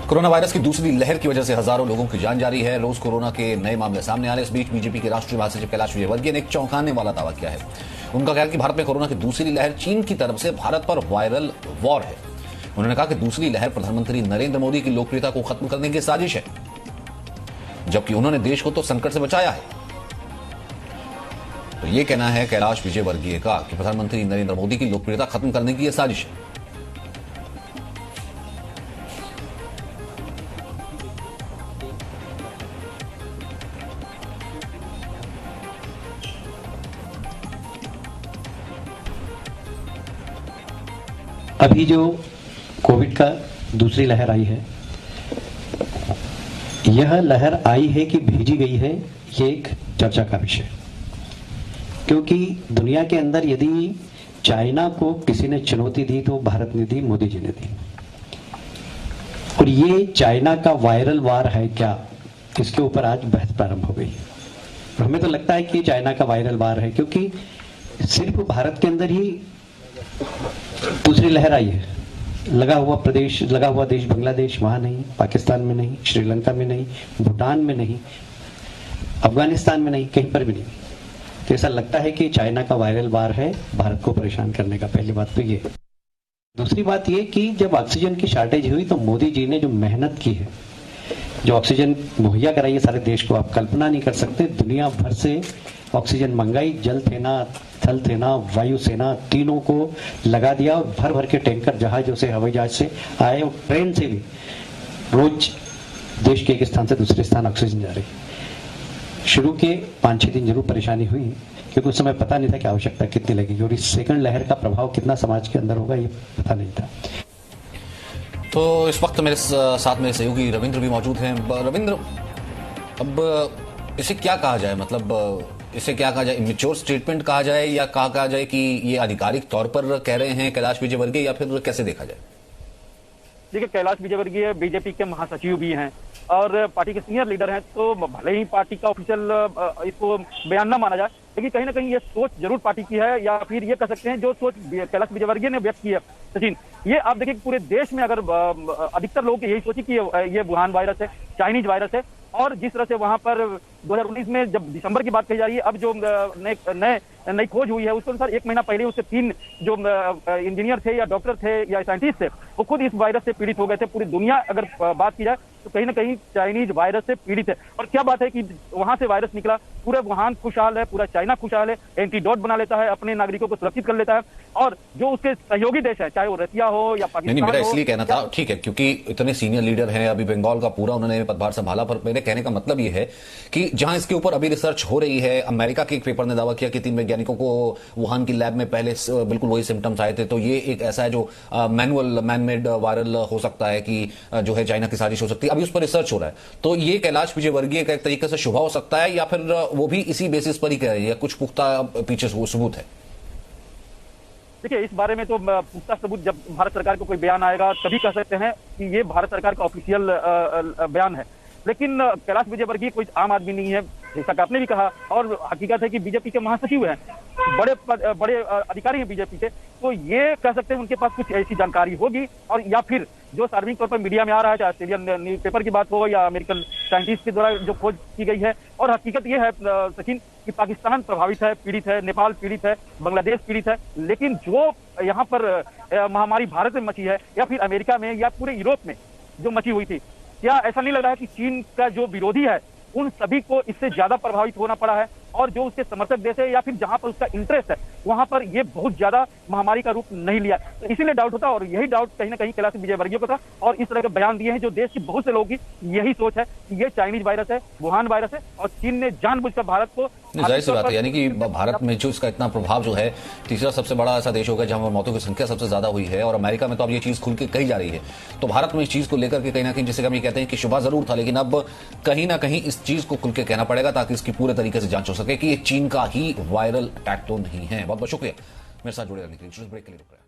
Corona virus की दूसरी लहर की वजह से हजारों लोगों की जान जा रही है। रोज कोरोना के नए मामले सामने आ रहे। इस बीच बीजेपी के राष्ट्रीय महासचिव कैलाश विजयवर्गीय ने एक चौंकाने वाला दावा किया है। उनका कहना है कि भारत में कोरोना की दूसरी लहर चीन की तरफ से भारत पर वायरल वॉर है। उन्होंने कहा कि दूसरी लहर प्रधानमंत्री नरेंद्र मोदी की लोकप्रियता को खत्म करने की साजिश है, जबकि उन्होंने देश को तो संकट से बचाया है। तो यह कहना है कैलाश विजयवर्गीय का कि प्रधानमंत्री नरेंद्र मोदी की लोकप्रियता खत्म करने की यह साजिश है। अभी जो कोविड का दूसरी लहर आई है, यह लहर आई है कि भेजी गई है, ये एक चर्चा का विषय। क्योंकि दुनिया के अंदर यदि चाइना को किसी ने चुनौती दी तो भारत ने दी, मोदी जी ने दी। और ये चाइना का वायरल वार है क्या, इसके ऊपर आज बहस प्रारंभ हो गई। हमें तो लगता है कि चाइना का वायरल वार है, क्योंकि सिर्फ भारत के अंदर ही दूसरी लहर आई है। लगा हुआ देश बांग्लादेश, वहां नहीं, पाकिस्तान में नहीं, श्रीलंका में नहीं, भूटान में नहीं, अफगानिस्तान में नहीं, कहीं पर भी नहीं। तो ऐसा लगता है कि चाइना का वायरल वार है भारत को परेशान करने का। पहली बात तो ये। दूसरी बात ये कि जब ऑक्सीजन की शॉर्टेज हुई तो मोदी जी ने जो मेहनत की है, जो ऑक्सीजन मुहैया कराई है सारे देश को, आप कल्पना नहीं कर सकते। दुनिया भर से ऑक्सीजन मंगाई, जल सेना, थल सेना, वायु सेना, तीनों को लगा दिया। और भर भर के टैंकर जहाजों से, हवाई जहाज से आए और ट्रेन से भी रोज देश के एक स्थान से दूसरे स्थान ऑक्सीजन जा रही। शुरू के 5-6 दिन जरूर परेशानी हुई, क्योंकि उस समय पता नहीं था कि आवश्यकता कितनी लगेगी और इस सेकंड लहर का प्रभाव कितना समाज के अंदर होगा, ये पता नहीं था। तो इस वक्त मेरे साथ में सहयोगी रविंद्र भी मौजूद हैं। रविंद्र, अब इसे क्या कहा जाए, मतलब इसे क्या कहा जाए, इमेच्योर स्टेटमेंट कहा जाए या कहा जाए कि ये आधिकारिक तौर पर कह रहे हैं कैलाश विजयवर्गीय, या फिर कैसे देखा जाए? देखिए, कैलाश विजयवर्गीय बीजेपी के महासचिव भी हैं और पार्टी के सीनियर लीडर हैं, तो भले ही पार्टी का ऑफिशियल इसको बयान ना माना जाए, लेकिन कहीं ना कहीं ये सोच जरूर पार्टी की है, या फिर ये कह सकते हैं जो सोच कैलाश विजयवर्गीय ने व्यक्त की है। सचिन, ये आप देखिए पूरे देश में अगर अधिकतर लोग यही सोचे कि ये वुहान वायरस है, चाइनीज वायरस है, और जिस तरह से वहां पर 2019 में जब दिसंबर की बात कही जा रही है, अब जो नई खोज हुई है उसके अनुसार 1 महीना पहले उससे 3 जो इंजीनियर थे या डॉक्टर थे या साइंटिस्ट थे, वो खुद इस वायरस से पीड़ित हो गए थे। पूरी दुनिया अगर बात की जाए तो कहीं ना कहीं चाइनीज वायरस से पीड़ित है। और क्या बात है कि वहां से वायरस निकला, पूरा वुहान खुशहाल है, पूरा चाइना खुशहाल है, एंटीडोट बना लेता है, अपने नागरिकों को सुरक्षित कर लेता है। और जो उसके सहयोगी देश है, चाहे वो रसिया हो या पाकिस्तान नहीं, मेरा इसलिए कहना था, ठीक है, क्योंकि इतने सीनियर लीडर हैं, अभी बंगाल का पूरा उन्होंने पदभार संभाला, पर मेरे कहने का मतलब ये है कि जहां इसके ऊपर अभी रिसर्च हो रही है, अमेरिका के एक पेपर ने दावा किया कि 3 वैज्ञानिकों को वुहान की लैब में पहले बिल्कुल वही सिम्टम्स आए थे। तो ये एक ऐसा है जो मैनुअल मैनमेड वायरल हो सकता है कि जो है चाइना की साजिश हो सकती है। अभी उस पर रिसर्च हो रहा है, तो ये कैलाश विजयवर्गीय का एक तरीके से शुभ हो सकता है, या फिर वो भी इसी बेसिस पर ही कह रही है, कुछ पुख्ता पीछे सबूत है? देखिए, इस बारे में तो पुख्ता सबूत जब भारत सरकार को कोई बयान आएगा तभी कह सकते हैं कि ये भारत सरकार का ऑफिशियल बयान है। लेकिन कैलाश विजयवर्गीय कोई आम आदमी नहीं है, जैसा कि आपने भी कहा, और हकीकत है कि बीजेपी के महासचिव हैं, बड़े अधिकारी हैं बीजेपी के, तो ये कह सकते हैं उनके पास कुछ ऐसी जानकारी होगी, और या फिर जो सार्वजनिक तौर पर मीडिया में आ रहा है, चाहे ऑस्ट्रेलियन न्यूज़पेपर की बात हो या अमेरिकन साइंटिस्ट के द्वारा जो खोज की गई है। और हकीकत ये है सचिन कि पाकिस्तान प्रभावित है, पीड़ित है, नेपाल पीड़ित है, बांग्लादेश पीड़ित है, लेकिन जो यहाँ पर महामारी भारत में मची है या फिर अमेरिका में या पूरे यूरोप में जो मची हुई थी, क्या ऐसा नहीं लग रहा है कि चीन का जो विरोधी है उन सभी को इससे ज्यादा प्रभावित होना पड़ा है, और जो उसके समर्थक देश है या फिर जहां पर उसका इंटरेस्ट है वहां पर ये बहुत ज्यादा महामारी का रूप नहीं लिया। तो इसीलिए डाउट होता है, और यही डाउट कहीं ना कहीं कैलाश विजयवर्गीय को था, और इस तरह के बयान दिए हैं जो देश की बहुत से लोगों की यही सोच है कि ये चाइनीज वायरस है, वुहान वायरस है, और चीन ने जानबूझकर भारत को। जाहिर सी बात है, यानी कि भारत में जो इसका इतना प्रभाव जो है, तीसरा सबसे बड़ा ऐसा देश हो गया जहां मौतों की संख्या सबसे ज्यादा हुई है, और अमेरिका में तो अब ये चीज खुल के कही जा रही है। तो भारत में इस चीज को लेकर के कहीं ना कहीं, जैसे हम ये कहते हैं कि शुबा जरूर था, लेकिन अब कहीं ना कहीं इस चीज को खुल के कहना पड़ेगा ताकि इसकी पूरे तरीके से जांच हो सके कि ये चीन का ही वायरल अटैक तो नहीं है। बहुत बहुत शुक्रिया मेरे साथ जुड़े रहने के लिए। ब्रेक के लिए रुक रहे हैं।